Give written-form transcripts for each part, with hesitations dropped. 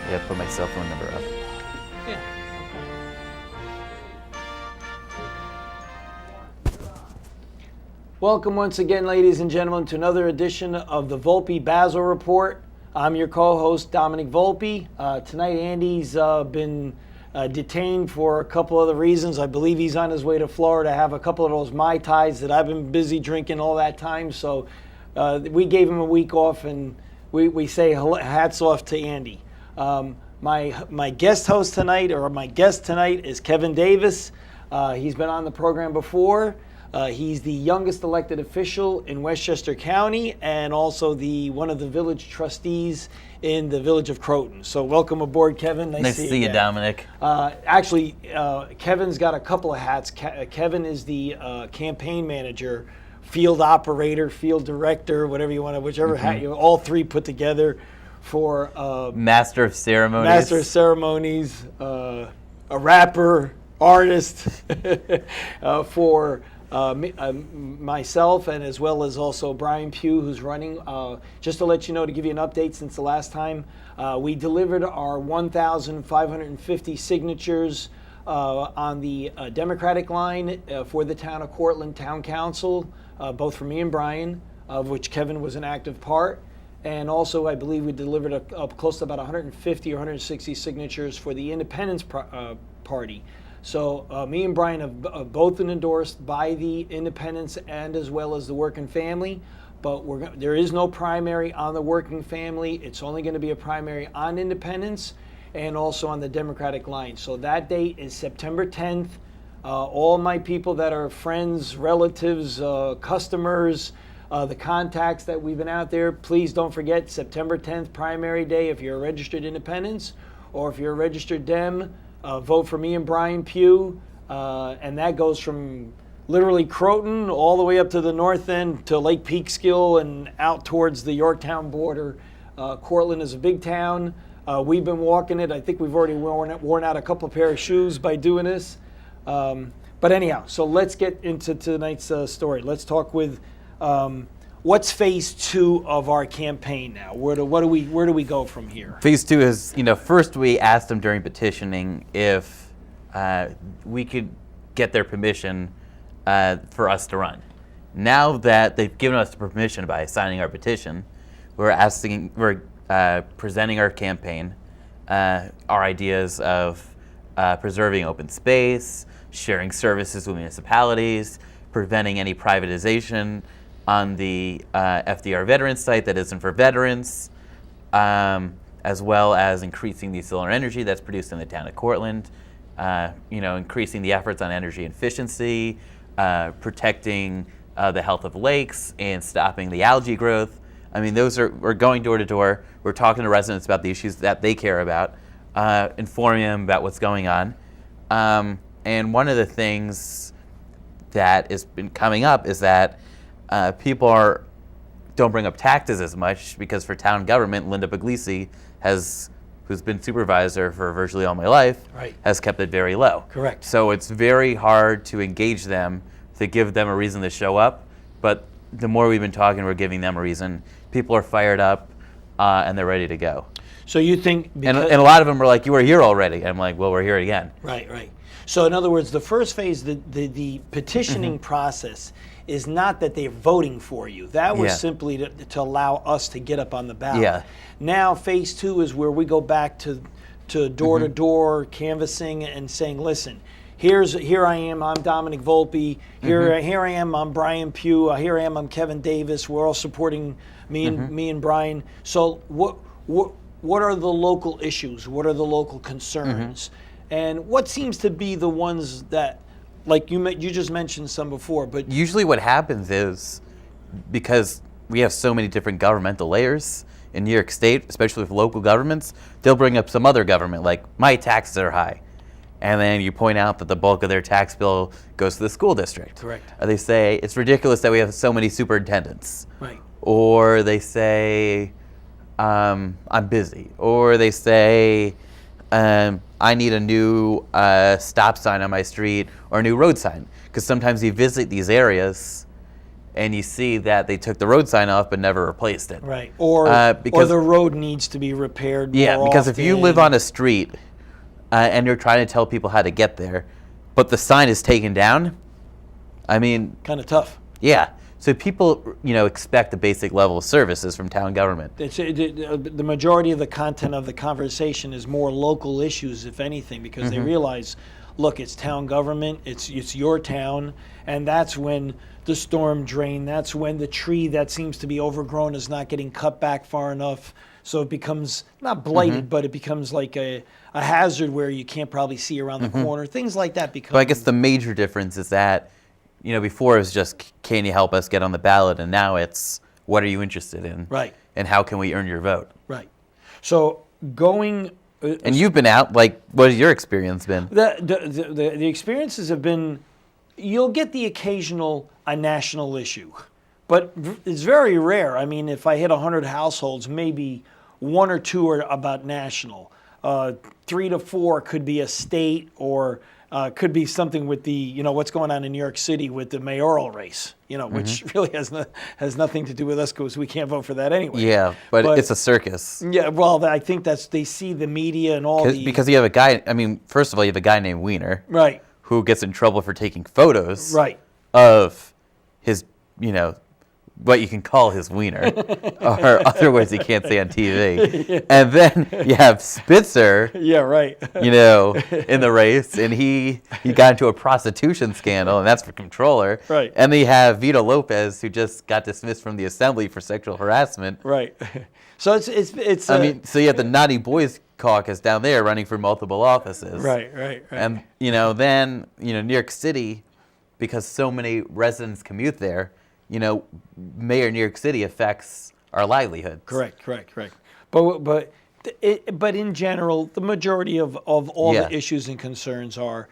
Yeah, put my cell phone number up. Yeah. Welcome once again, ladies and gentlemen, to another edition of the Volpe Bazzo Report. I'm your co-host, Domenic Volpe. Tonight, Andy's been detained for a couple other reasons. I believe he's on his way to Florida to have a couple of those Mai Tais that I've been busy drinking all that time. So we gave him a week off, and we say hats off to Andy. My guest host tonight, or my guest tonight, is Kevin Davis. He's been on the program before. He's the youngest elected official in Westchester County, and also one of the village trustees in the village of Croton. So welcome aboard, Kevin. Nice to see you, Domenic. Actually, Kevin's got a couple of hats. Kevin is the campaign manager, field operator, field director, whatever you want to, whichever hat you, all three put together for Master of Ceremonies. Master of Ceremonies, a rapper, artist, for myself, and as well as also Brian Pugh, who's running. Just to let you know, to give you an update since the last time, we delivered our 1,550 signatures on the Democratic line for the town of Cortland Town Council, both for me and Brian, of which Kevin was an active part. And also, I believe we delivered up close to about 150 or 160 signatures for the Independence Party. So me and Brian have both been endorsed by the Independents and as well as the Working Family. But there is no primary on the Working Family. It's only going to be a primary on Independents and also on the Democratic line. So that date is September 10th. All my people that are friends, relatives, customers, the contacts that we've been out there, please don't forget September 10th, primary day. If you're a registered Independents or if you're a registered Dem, vote for me and Brian Pugh. And that goes from literally Croton all the way up to the north end to Lake Peekskill and out towards the Yorktown border. Cortland is a big town. We've been walking it. I think we've already worn out a couple of pair of shoes by doing this. But anyhow, so let's get into tonight's story. Let's talk with what's phase 2 of our campaign now? Where do we go from here? Phase 2 is, first we asked them during petitioning if we could get their permission for us to run. Now that they've given us the permission by signing our petition, we're presenting our campaign, our ideas of preserving open space, sharing services with municipalities, preventing any privatization on the FDR veteran site that isn't for veterans, as well as increasing the solar energy that's produced in the town of Cortland, increasing the efforts on energy efficiency, protecting the health of lakes, and stopping the algae growth. I mean, we're going door to door. We're talking to residents about the issues that they care about, informing them about what's going on. And one of the things that has been coming up is that people don't bring up taxes as much because for town government, Linda Puglisi who's been supervisor for virtually all my life, right, has kept it very low. Correct. So it's very hard to engage them, to give them a reason to show up. But the more we've been talking, we're giving them a reason. People are fired up and they're ready to go. So you think... And a lot of them are like, you were here already. And I'm like, well, we're here again. Right. So in other words, the first phase, the petitioning process is not that they're voting for you. That was simply to allow us to get up on the ballot. Yeah. Now phase 2 is where we go back to door-to-door canvassing and saying, listen, here I am, I'm Domenic Volpe, here I am, I'm Brian Pugh, here I am, I'm Kevin Davis, we're all supporting me and Brian. So what are the local issues? What are the local concerns? And what seems to be the ones that, like you just mentioned some before, but... Usually what happens is, because we have so many different governmental layers in New York State, especially with local governments, they'll bring up some other government, like, my taxes are high. And then you point out that the bulk of their tax bill goes to the school district. Correct. Or they say, it's ridiculous that we have so many superintendents. Right. Or they say, I'm busy. Or they say, I need a new stop sign on my street or a new road sign. Because sometimes you visit these areas and you see that they took the road sign off but never replaced it. Right. Or the road needs to be repaired more because often. if you live on a street and you're trying to tell people how to get there, but the sign is taken down, I mean... Kind of tough. Yeah. So people, expect the basic level of services from town government. The majority of the content of the conversation is more local issues, if anything, because they realize, look, it's town government, it's your town, and that's when the storm drain, that's when the tree that seems to be overgrown is not getting cut back far enough, so it becomes not blighted, but it becomes like a hazard where you can't probably see around the corner. Things like that become... But I guess the major difference is that, before it was just, can you help us get on the ballot? And now it's, what are you interested in? Right. And how can we earn your vote? Right. So going... And you've been out, what has your experience been? The experiences have been, you'll get the occasional a national issue, but it's very rare. I mean, if I hit 100 households, maybe 1 or 2 are about national. 3 to 4 could be a state, or could be something with the, what's going on in New York City with the mayoral race, which really has nothing to do with us because we can't vote for that anyway. Yeah, but it's a circus. Yeah, well, I think they see the media and all because you have a guy, first of all, you have a guy named Wiener. Right. Who gets in trouble for taking photos. Right. Of his, what you can call his wiener, or other words he can't say on TV. Yeah. And then you have Spitzer. Yeah, right. In the race, and he got into a prostitution scandal, and that's for controller. Right. And then you have Vito Lopez, who just got dismissed from the assembly for sexual harassment. Right. So it's. So you have the Naughty Boys caucus down there running for multiple offices. Right. And then New York City, because so many residents commute there, Mayor of New York City affects our livelihoods. Correct. But in general, the majority of all the issues and concerns are,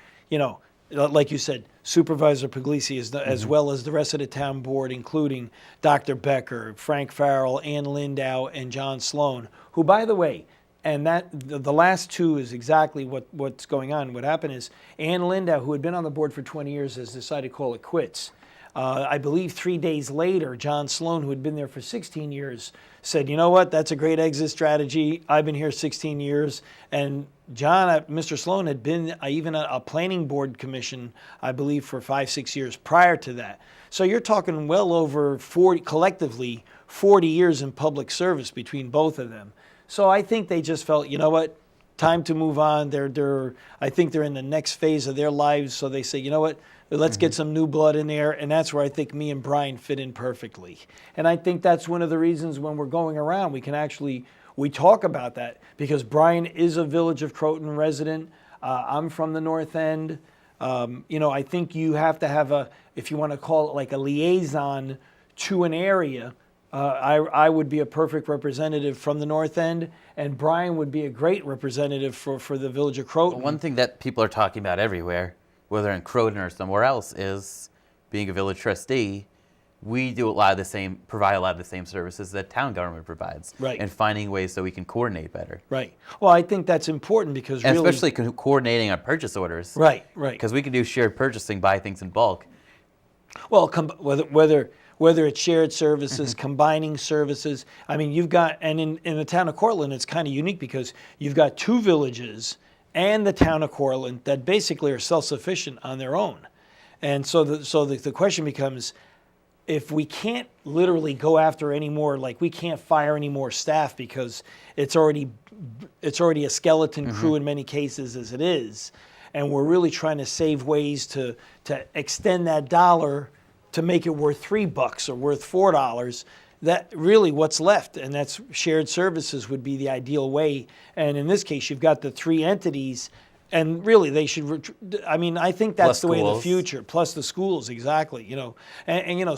like you said, Supervisor Puglisi as well as the rest of the town board, including Dr. Becker, Frank Farrell, Ann Lindau, and John Sloan, who, by the way, and that the last two is exactly what's going on. What happened is Ann Lindau, who had been on the board for 20 years, has decided to call it quits. I believe 3 days later, John Sloan, who had been there for 16 years, said, you know what, that's a great exit strategy. I've been here 16 years. And Mr. Sloan had been even a planning board commission, I believe, for 5-6 years prior to that. So you're talking well over 40 years in public service between both of them. So I think they just felt, you know what, time to move on. I think they're in the next phase of their lives. So they say, you know what, let's get some new blood in there. And that's where I think me and Brian fit in perfectly. And I think that's one of the reasons when we're going around, we talk about that, because Brian is a Village of Croton resident. I'm from the North End. I think you have to have if you want to call it like a liaison to an area. I would be a perfect representative from the North End, and Brian would be a great representative for the Village of Croton. Well, one thing that people are talking about everywhere, whether in Croton or somewhere else, is being a village trustee. We do provide a lot of the same services that town government provides, right? And finding ways so we can coordinate better, right? Well, I think that's important because and especially coordinating on purchase orders, right? Because we can do shared purchasing, buy things in bulk. Well, whether it's shared services, combining services. I mean, you've got, and in the town of Cortland, it's kind of unique because you've got 2 villages and the town of Cortland that basically are self-sufficient on their own. And so the question becomes, if we can't literally go after any more, like we can't fire any more staff because it's already a skeleton crew in many cases as it is, and we're really trying to save ways to extend that dollar to make it worth $3 or worth $4, that really what's left, and that's shared services would be the ideal way. And in this case, you've got the 3 entities, and really they should, I think that's the way of the future, plus the schools, exactly, And your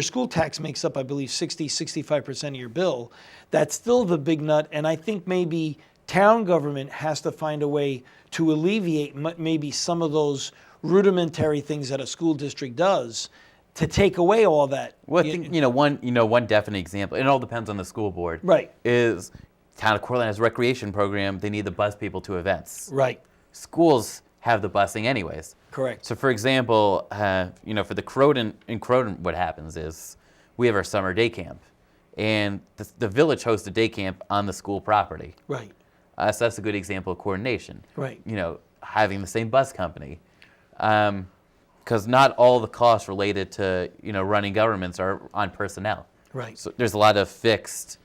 school tax makes up, I believe, 65% of your bill. That's still the big nut, and I think maybe town government has to find a way to alleviate maybe some of those rudimentary things that a school district does, to take away all that. Well, I think one definite example. It all depends on the school board. Right. Is town of Cortland has a recreation program. They need to bus people to events. Right. Schools have the busing anyways. Correct. So, for example, for the Croton, what happens is we have our summer day camp, and the village hosts a day camp on the school property. Right. So that's a good example of coordination. Right. Having the same bus company, because not all the costs related to running governments are on personnel. Right. So there's a lot of fixed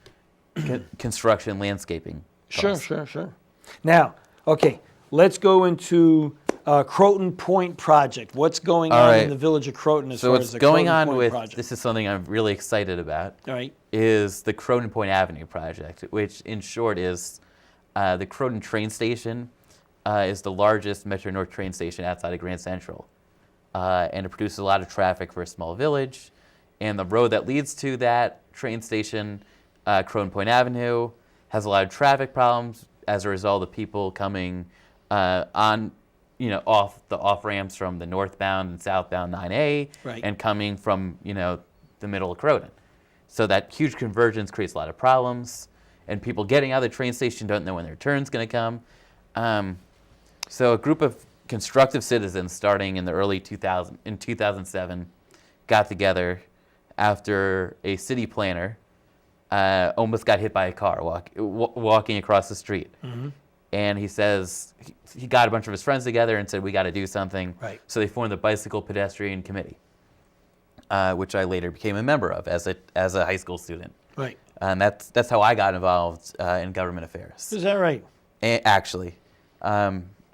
construction landscaping costs. Sure. Now, okay, let's go into Croton Point project. What's going on in the village of Croton as far as the going Croton on Point with project? this is something I'm really excited about. All right. Is the Croton Point Avenue project, which in short is the Croton train station is the largest Metro North train station outside of Grand Central, and it produces a lot of traffic for a small village. And the road that leads to that train station, Croton Point Avenue, has a lot of traffic problems as a result of people coming off the off ramps from the northbound and southbound 9A, right. and coming from the middle of Croton. So that huge convergence creates a lot of problems, and people getting out of the train station don't know when their turn's going to come. So a group of constructive citizens, starting in the early 2007, got together after a city planner almost got hit by a car walking across the street. Mm-hmm. And he says he got a bunch of his friends together and said, we got to do something. Right. So they formed the Bicycle Pedestrian Committee, which I later became a member of as a high school student. Right. And that's how I got involved in government affairs. Is that right? Actually.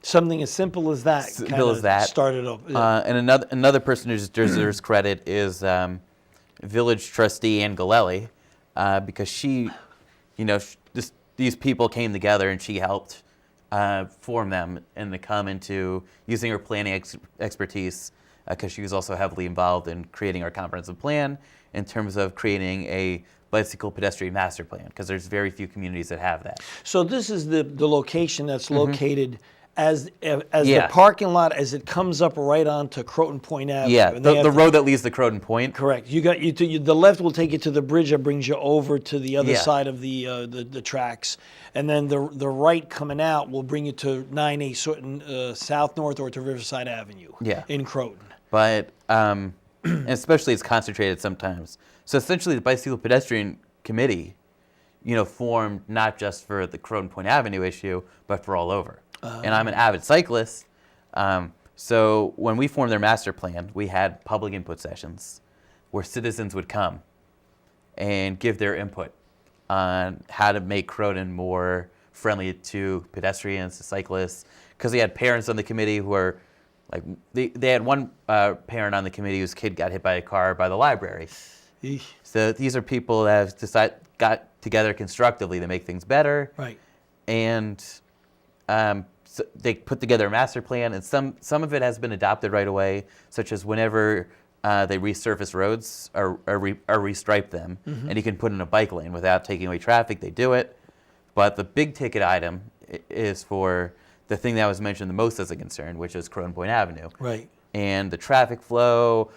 Something as simple as that started off. Yeah. And another person who deserves credit is village trustee Ann Galelli, because she, these people came together and she helped form them and to come into using her planning expertise, because she was also heavily involved in creating our comprehensive plan in terms of creating a bicycle pedestrian master plan, because there's very few communities that have that. So this is the location that's located as the parking lot as it comes up right onto Croton Point Avenue. Yeah, the road that leads to Croton Point. Correct. The left will take you to the bridge that brings you over to the other side of the tracks, and then the right coming out will bring you to 9A South North or to Riverside Avenue. Yeah. In Croton. But and especially it's concentrated sometimes. So essentially, the Bicycle Pedestrian Committee, formed not just for the Croton Point Avenue issue, but for all over. And I'm an avid cyclist, so when we formed their master plan, we had public input sessions where citizens would come and give their input on how to make Croton more friendly to pedestrians, to cyclists, because they had parents on the committee who were like, they had one parent on the committee whose kid got hit by a car by the library. Eesh. So these are people that have got together constructively to make things better. Right. And so they put together a master plan, and some of it has been adopted right away, such as whenever they resurface roads or restripe them, and you can put in a bike lane without taking away traffic, they do it. But the big ticket item is for the thing that was mentioned the most as a concern, which is Croton Point Avenue. Right. And the traffic flow,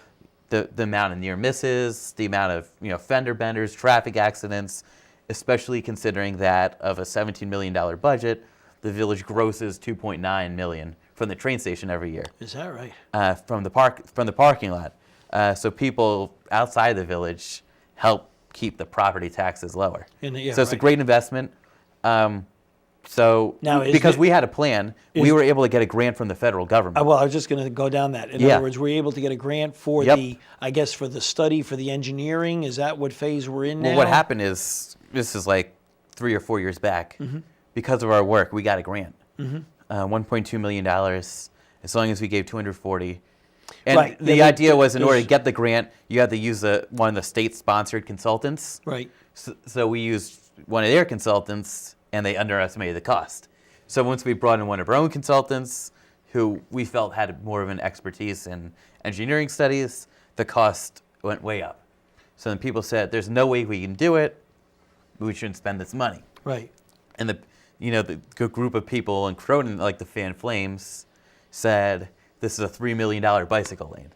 the amount of near misses, the amount of fender benders, traffic accidents, especially considering that of a $17 million budget, the village grosses $2.9 million from the train station every year. Is that right? From the parking lot. So people outside the village help keep the property taxes lower. So it's a great investment. So now, because we had a plan, we were able to get a grant from the federal government. Well, I was just going to go down that. In other words, we're able to get a grant for for the study, for the engineering. Is that what phase we're in now? Well, what happened is, this is like 3 or 4 years back. Because of our work, we got a grant, $1.2 million, as long as we gave $240. And the idea was, in order to get the grant, you had to use one of the state-sponsored consultants. Right. So we used one of their consultants, and they underestimated the cost. So once we brought in one of our own consultants, who we felt had more of an expertise in engineering studies, the cost went way up. So then people said, there's no way we can do it, we shouldn't spend this money. Right. And the group of people in Croton, like the Fan Flames, said, this is a $3 million bicycle lane.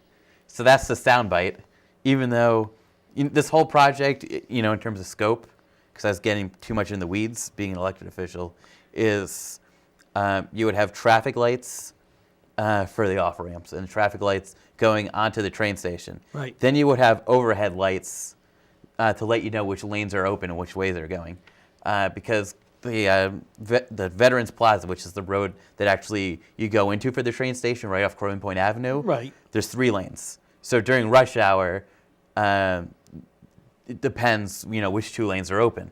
So that's the soundbite, even though this whole project, in terms of scope, because I was getting too much in the weeds being an elected official, is you would have traffic lights for the off ramps and traffic lights going onto the train station. Right. Then you would have overhead lights to let you know which lanes are open and which ways they're going, because the Veterans Plaza, which is the road that actually you go into for the train station right off Croton Point Avenue, Right. there's 3 lanes. So during rush hour, it depends, which 2 lanes are open.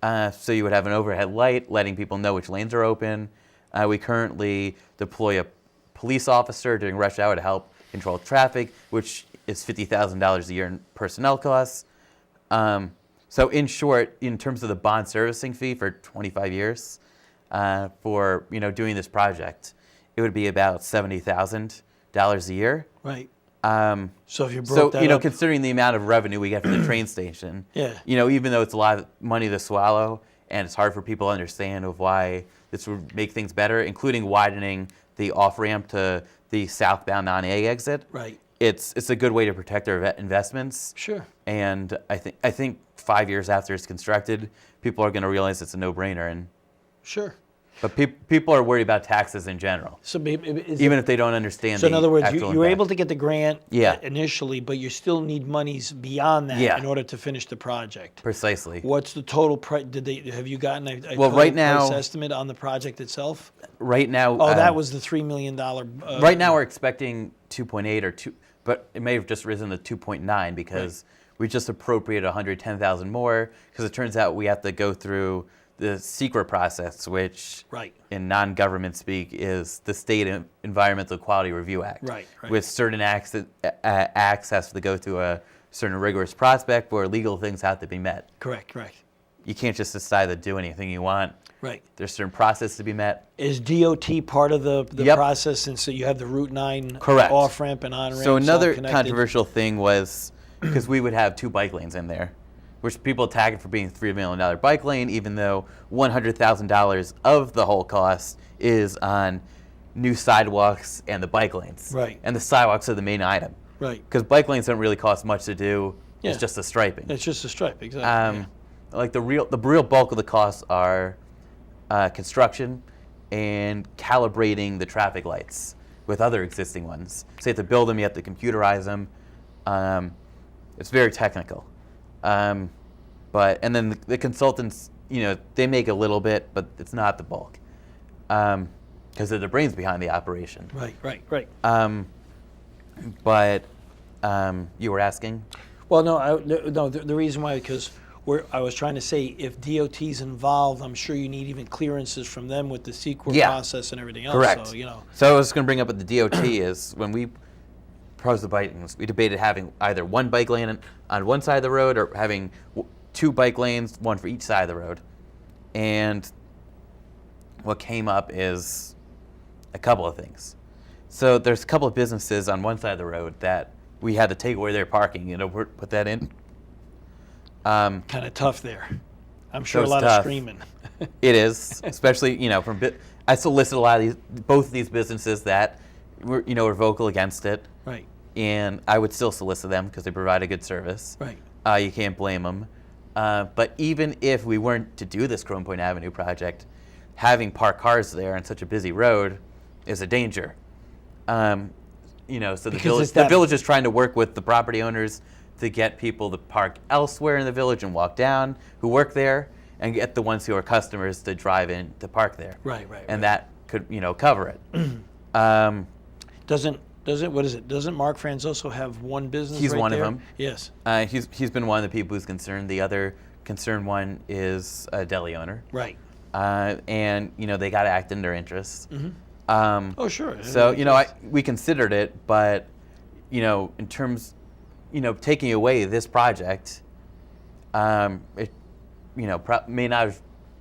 So you would have an overhead light letting people know which lanes are open. We currently deploy a police officer during rush hour to help control traffic, which is $50,000 a year in personnel costs. So in short, in terms of the bond servicing fee for 25 years for doing this project, it would be about $70,000 a year. Right. So if you broke that up, considering the amount of revenue we get from the train station, yeah. Even though it's a lot of money to swallow and it's hard for people to understand of why this would make things better, including widening the off-ramp to the southbound non-A exit. Right. It's a good way to protect our investments. Sure. And I think 5 years after it's constructed, people are going to realize it's a no-brainer. And sure. But people are worried about taxes in general, So even if they don't understand. So in other words, actual you were impact. able to get the grant Yeah. initially, but you still need monies beyond that Yeah. in order to finish the project. Precisely. What's the total price? Have you gotten a Well, total right now- price estimate on the project itself? Right now. Oh, that was the $3 million. Right now we're expecting 2.8 or 2, but it may have just risen to 2.9 because we just appropriated 110,000 more because it turns out we have to go through the secret process, which Right. in non-government speak is the State Environmental Quality Review Act. Right. With certain acts has to go through a certain rigorous prospect where legal things have to be met. Correct. You can't just decide to do anything you want. Right. There's certain process to be met. Is DOT part of the Yep. process? And so you have the Route 9 Correct. off-ramp and on-ramp. So another all connected? controversial thing was because we would have 2 bike lanes in there, which people attack it for being a $3 million bike lane, even though $100,000 of the whole cost is on new sidewalks and the bike lanes. Right. And the sidewalks are the main item. Right. Because bike lanes don't really cost much to do. Yeah. It's just the striping. It's just a stripe, exactly. Yeah. Like the real bulk of the costs are construction and calibrating the traffic lights with other existing ones. So you have to build them, you have to computerize them. It's very technical. But then the consultants, they make a little bit, but it's not the bulk because they're the brains behind the operation. Right. But you were asking? Well, no, the reason why, because I was trying to say if DOT's involved, I'm sure you need even clearances from them with the CEQA process and everything else. Correct. So, So I was going to bring up with the DOT is when we proposed the bike lanes, we debated having either one bike lane on one side of the road or having 2 bike lanes, one for each side of the road. And what came up is a couple of things. So there's a couple of businesses on one side of the road that we had to take away their parking, put that in. kind of tough there. I'm sure So a lot it's of tough. screaming. It is, especially I solicit a lot of both of these businesses that were vocal against it, Right. and I would still solicit them because they provide a good service. Right. You can't blame them. But even if we weren't to do this Croton Point Avenue project, having parked cars there on such a busy road is a danger. So the village is trying to work with the property owners to get people to park elsewhere in the village and walk down who work there, and get the ones who are customers to drive in to park there. Right. And that could cover it. Doesn't Mark Franzoso have one business? He's right one of there? them. Yes. He's been one of the people who's concerned. The other concerned one is a deli owner. Right. And they got to act in their interests. Oh, sure. So we considered it, but in terms, taking away this project, it may not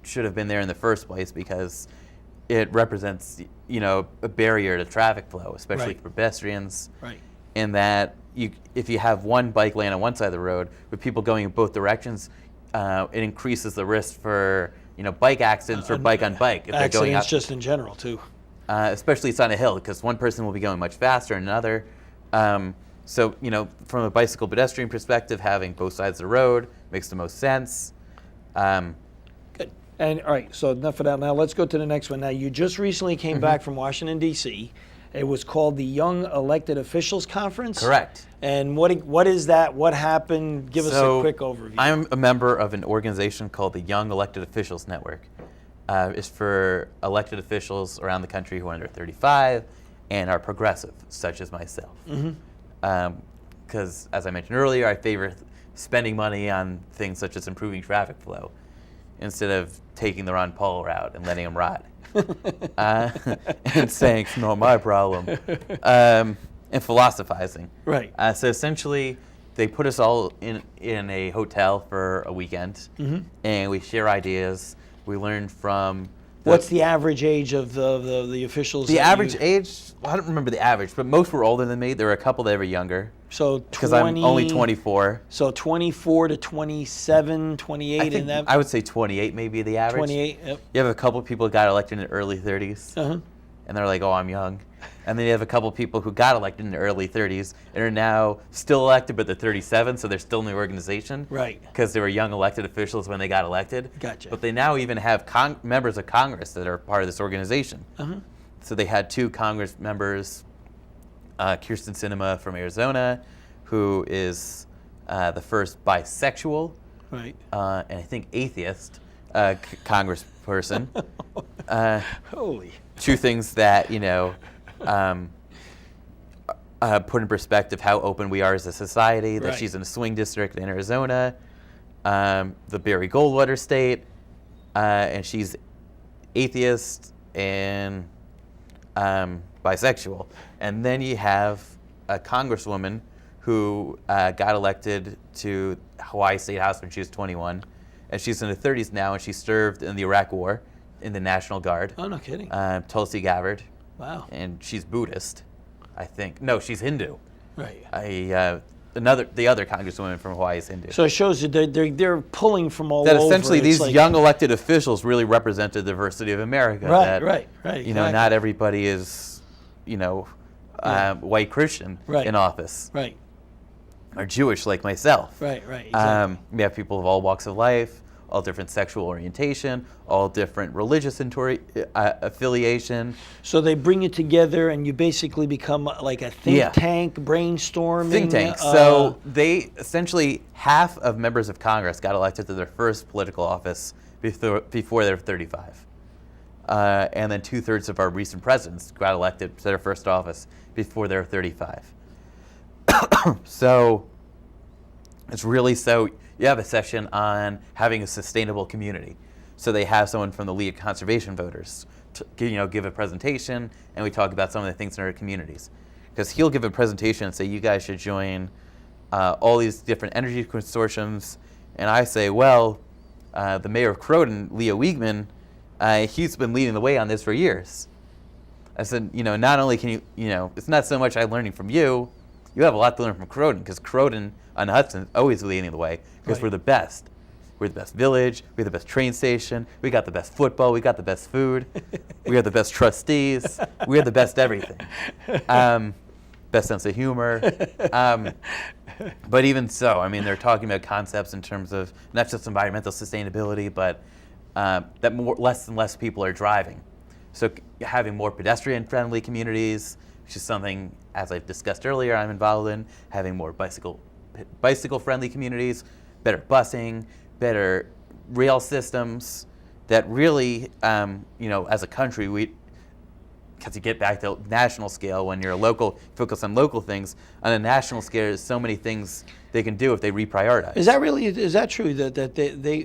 should have been there in the first place because it represents a barrier to traffic flow, especially Right. for pedestrians. Right. In that if you have one bike lane on one side of the road with people going in both directions, it increases the risk for bike accidents or bike on bike if they're going Accidents out. just in general too. Especially it's on a hill because one person will be going much faster than another. So from a bicycle pedestrian perspective, having both sides of the road makes the most sense. Good. And all right, so enough of that. Now let's go to the next one. Now you just recently came back from Washington D.C. It was called the Young Elected Officials Conference. Correct. And what is that? What happened? Give us a quick overview. I'm a member of an organization called the Young Elected Officials Network. It's for elected officials around the country who are under 35 and are progressive, such as myself. Because, as I mentioned earlier, I favor spending money on things such as improving traffic flow instead of taking the Ron Paul route and letting them rot. And saying it's not my problem, and philosophizing. Right. So essentially, they put us all in a hotel for a weekend, and we share ideas. We learn from. What's the average age of the officials? The average age? Well, I don't remember the average, but most were older than me. There were a couple that were younger. So because I'm only 24. So 24 to 27, 28 in that. I would say 28 may be the average. 28. Yep. You have a couple people who got elected in the early 30s, and they're like, "Oh, I'm young." And then you have a couple people who got elected in the early 30s and are now still elected, but they're 37, so they're still in the organization. Right. Because they were young elected officials when they got elected. Gotcha. But they now even have members of Congress that are part of this organization. So they had 2 Congress members, Kirsten Sinema from Arizona, who is the first bisexual, right, and I think atheist congressperson. Holy. 2 things that, put in perspective how open we are as a society, that she's in a swing district in Arizona, the Barry Goldwater state, and she's atheist and bisexual. And then you have a congresswoman who got elected to Hawaii State House when she was 21, and she's in her 30s now, and she served in the Iraq War in the National Guard. Oh, no kidding. Tulsi Gabbard. Wow. And she's Buddhist, I think. No, she's Hindu. Right. The other congresswoman from Hawaii is Hindu. So it shows you they're pulling from all that over. Essentially these young elected officials really represent the diversity of America. Right, right. Exactly. Not everybody is, white Christian in office. Right. Or Jewish like myself. Right, right. Exactly. We have people of all walks of life, all different sexual orientation, all different religious affiliation. So they bring you together, and you basically become like a think tank, brainstorming. Think tank. So they essentially, half of members of Congress got elected to their first political office before they were 35. And then 2/3 of our recent presidents got elected to their first office before they were 35. So it's really you have a session on having a sustainable community. So they have someone from the League of Conservation Voters to, give a presentation, and we talk about some of the things in our communities. Because he'll give a presentation and say, you guys should join all these different energy consortiums. And I say, well, the mayor of Croton, Leo Wiegman, he's been leading the way on this for years. I said, not only can you, it's not so much I'm learning from you, you have a lot to learn from Croton, because Croton on Hudson is always leading the way, because we're the best. We're the best village, we have the best train station, we got the best football, we got the best food, we have the best trustees, we have the best everything. Best sense of humor. But even so, they're talking about concepts in terms of not just environmental sustainability, but that less and less people are driving. So having more pedestrian-friendly communities, which is something, as I've discussed earlier, I'm involved in, having more bicycle-friendly communities, better busing, better rail systems that really, as a country, because you get back to national scale, when you're focus on local things, on a national scale, there's so many things they can do if they reprioritize. Is that true that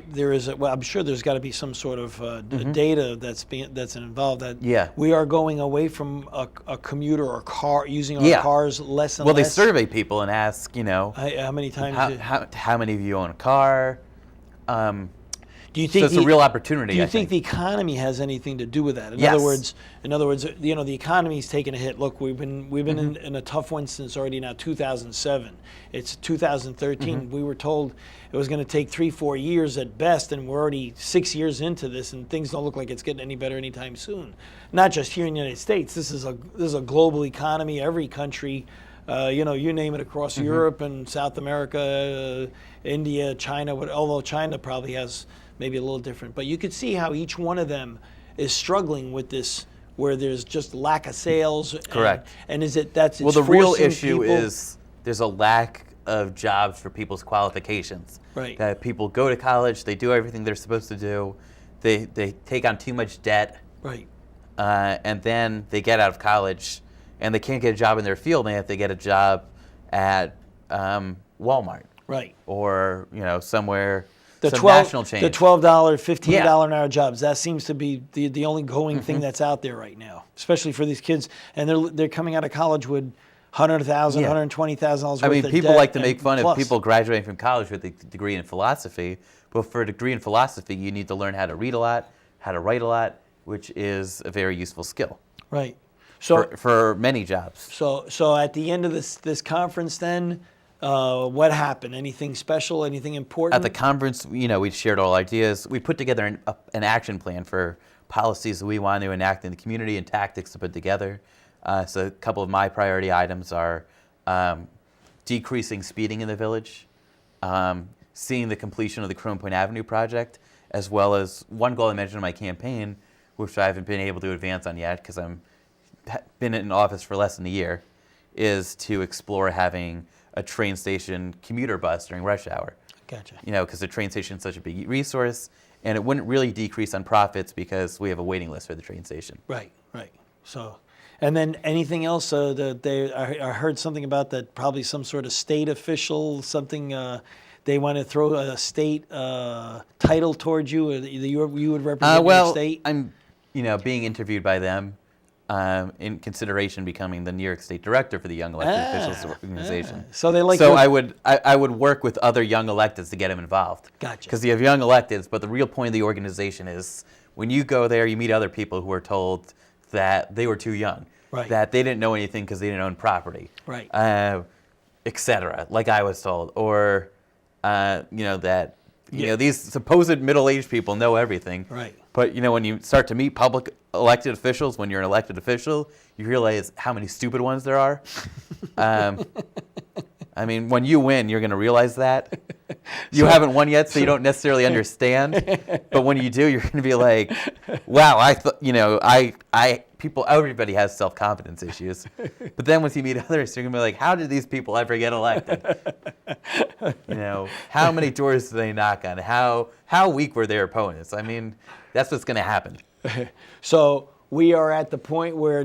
there is well, I'm sure there's got to be some sort of data that's involved that we are going away from a commuter or car using our cars less and less. Well, they survey people and ask, how many times how many of you own a car? Do you think it's a real opportunity? Do you think the economy has anything to do with that? In other words, the economy's taken a hit. Look, we've been in a tough one since already now 2007. It's 2013. We were told it was going to take 3-4 years at best, and we're already 6 years into this, and things don't look like it's getting any better anytime soon. Not just here in the United States. This is a global economy. Every country. You name it, across Europe and South America, India, China. Although China probably has maybe a little different, but you could see how each one of them is struggling with this where there's just lack of sales? Correct. And is it that's well, it's the real forcing issue people- is there's a lack of jobs for people's qualifications. Right. That people go to college, they do everything they're supposed to do, they take on too much debt, Right. and then they get out of college and they can't get a job in their field, and they have to get a job at Walmart. Right. Or somewhere, The some 12 national chain. The $12, $15 Yeah. an hour jobs. That seems to be the only going thing that's out there right now, especially for these kids. And they're coming out of college with $100,000, Yeah. $120,000 I worth mean, of people debt like to make and fun plus. of people graduating from college with a degree in philosophy, but for a degree in philosophy, you need to learn how to read a lot, how to write a lot, which is a very useful skill Right. So for many jobs. so at the end of this conference, then what happened? Anything special? Anything important? At the conference, we shared all ideas. We put together an action plan for policies that we want to enact in the community and tactics to put together. So a couple of my priority items are decreasing speeding in the village, seeing the completion of the Croton Point Avenue project, as well as one goal I mentioned in my campaign, which I haven't been able to advance on yet because I'm been in office for less than a year, is to explore having a train station commuter bus during rush hour. Gotcha. Because the train station is such a big resource, and it wouldn't really decrease on profits because we have a waiting list for the train station. Right. So, and then anything else? I heard something about that. Probably some sort of state official, something. They want to throw a state title towards you. You would represent your state. I'm, being interviewed by them in consideration becoming the New York State Director for the Young Elected Officials Organization. So they like. So I would work with other young electeds to get them involved. Gotcha. Because you have young electeds, but the real point of the organization is when you go there, you meet other people who are told that they were too young, Right. that they didn't know anything because they didn't own property, Right. etc. Like I was told, or that these supposed middle-aged people know everything. Right. But when you start to meet public elected officials, when you're an elected official, you realize how many stupid ones there are. I mean, when you win, you're going to realize that. You haven't won yet, so you don't necessarily understand. But when you do, you're going to be like, "Wow, everybody has self-confidence issues." But then once you meet others, you're going to be like, "How did these people ever get elected? How many doors did they knock on? How weak were their opponents?" I mean, that's what's going to happen. So we are at the point where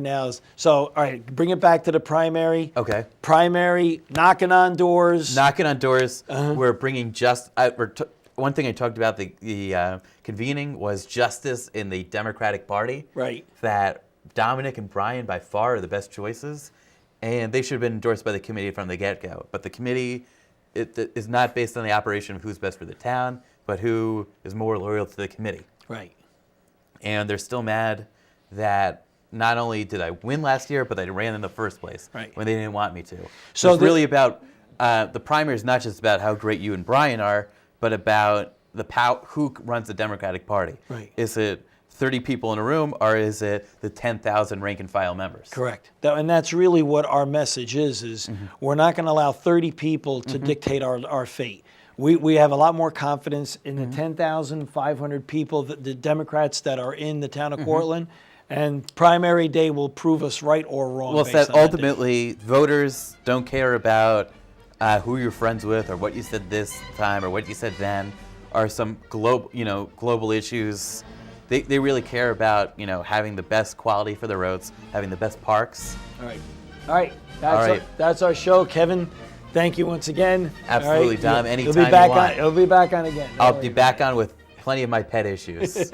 all right, bring it back to the primary. Okay. Primary, knocking on doors. We're bringing one thing I talked about the convening was justice in the Democratic Party. Right. That Domenic and Brian by far are the best choices, and they should have been endorsed by the committee from the get-go. But the committee it is not based on the operation of who's best for the town, but who is more loyal to the committee. Right. And they're still mad that not only did I win last year, but I ran in the first place when they didn't want me to. So it's really about the primary is not just about how great you and Brian are, but about who runs the Democratic Party. Right. Is it 30 people in a room, or is it the 10,000 rank and file members? Correct. And that's really what our message is we're not going to allow 30 people to dictate our fate. We have a lot more confidence in the 10,500 people, the Democrats that are in the town of Cortland, and primary day will prove us right or wrong. Well, that ultimately voters don't care about who you're friends with or what you said this time or what you said then, or some global issues. They really care about having the best quality for the roads, having the best parks. All right. That's our show, Kevin. Thank you once again. Absolutely, Dom. Anytime you'll be back you want. You'll be back on again. I'll be back on with plenty of my pet issues.